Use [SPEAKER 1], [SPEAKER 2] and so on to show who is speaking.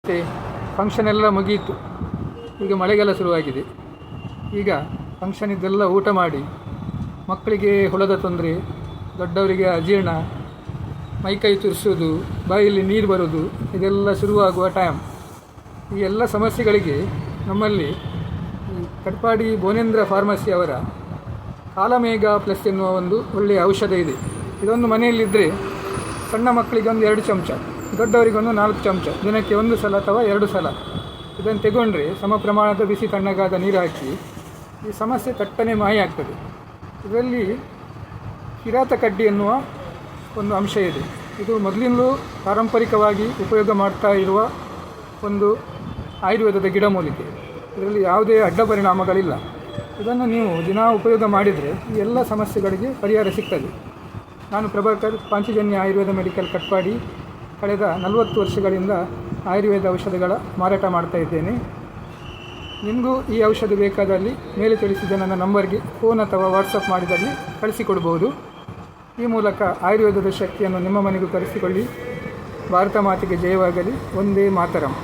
[SPEAKER 1] ಮತ್ತು ಫಂಕ್ಷನ್ ಎಲ್ಲ ಮುಗಿಯಿತು. ಈಗ ಮಳೆಗಾಲ ಶುರುವಾಗಿದೆ. ಈಗ ಫಂಕ್ಷನ್ ಇದ್ದೆಲ್ಲ ಊಟ ಮಾಡಿ ಮಕ್ಕಳಿಗೆ ಹುಳದ ತೊಂದರೆ, ದೊಡ್ಡವರಿಗೆ ಅಜೀರ್ಣ, ಮೈಕೈ ತುರಿಸೋದು, ಬಾಯಲ್ಲಿ ನೀರು ಬರೋದು, ಇದೆಲ್ಲ ಶುರುವಾಗುವ ಟೈಮ್. ಈ ಎಲ್ಲ ಸಮಸ್ಯೆಗಳಿಗೆ ನಮ್ಮಲ್ಲಿ ಕಟ್ಪಾಡಿ ಬೋನೇಂದ್ರ ಫಾರ್ಮಸಿ ಅವರ ಕಾಲಮೇಘ ಪ್ಲಸ್ ಎನ್ನುವ ಒಂದು ಒಳ್ಳೆಯ ಔಷಧ ಇದೆ. ಇದೊಂದು ಮನೆಯಲ್ಲಿದ್ದರೆ ಸಣ್ಣ ಮಕ್ಕಳಿಗೆ ಒಂದು 2 ಚಮಚ, ದೊಡ್ಡವರಿಗೊಂದು 4 ಚಮಚ, ದಿನಕ್ಕೆ 1 ಸಲ ಅಥವಾ 2 ಸಲ ಇದನ್ನು ತೆಗೊಂಡ್ರೆ ಸಮ ಪ್ರಮಾಣದ ಬಿಸಿ ತಣ್ಣಗಾದ ನೀರು ಹಾಕಿ ಈ ಸಮಸ್ಯೆ ತಟ್ಟನೆ ಮಾಯ ಆಗ್ತದೆ. ಇದರಲ್ಲಿ ಕಿರಾತ ಕಡ್ಡಿ ಎನ್ನುವ ಒಂದು ಅಂಶ ಇದೆ. ಇದು ಮೊದಲಿಂದಲೂ ಪಾರಂಪರಿಕವಾಗಿ ಉಪಯೋಗ ಮಾಡ್ತಾ ಇರುವ ಒಂದು ಆಯುರ್ವೇದದ ಗಿಡಮೂಲಿಕೆ. ಇದರಲ್ಲಿ ಯಾವುದೇ ಅಡ್ಡ ಪರಿಣಾಮಗಳಿಲ್ಲ. ಇದನ್ನು ನೀವು ದಿನ ಉಪಯೋಗ ಮಾಡಿದರೆ ಈ ಎಲ್ಲ ಸಮಸ್ಯೆಗಳಿಗೆ ಪರಿಹಾರ ಸಿಗ್ತದೆ. ನಾನು ಪ್ರಭಾಕರ್, ಪಾಂಚಜನ್ಯ ಆಯುರ್ವೇದ ಮೆಡಿಕಲ್ ಕಟ್ಪಾಡಿ. ಕಳೆದ 40 ವರ್ಷಗಳಿಂದ ಆಯುರ್ವೇದ ಔಷಧಗಳ ಮಾರಾಟ ಮಾಡ್ತಾ ಇದ್ದೇನೆ. ನಿಮಗೂ ಈ ಔಷಧ ಬೇಕಾದಲ್ಲಿ ಮೇಲೆ ತಿಳಿಸಿದ ನನ್ನ ನಂಬರ್ಗೆ ಫೋನ್ ಅಥವಾ ವಾಟ್ಸಪ್ ಮಾಡಿದಲ್ಲಿ ಕಳಿಸಿಕೊಡ್ಬೋದು. ಈ ಮೂಲಕ ಆಯುರ್ವೇದದ ಶಕ್ತಿಯನ್ನು ನಿಮ್ಮ ಮನೆಗೂ ತರಿಸಿಕೊಳ್ಳಿ. ಭಾರತ ಮಾತೆಗೆ ಜಯವಾಗಲಿ. ಒಂದೇ ಮಾತರಂ.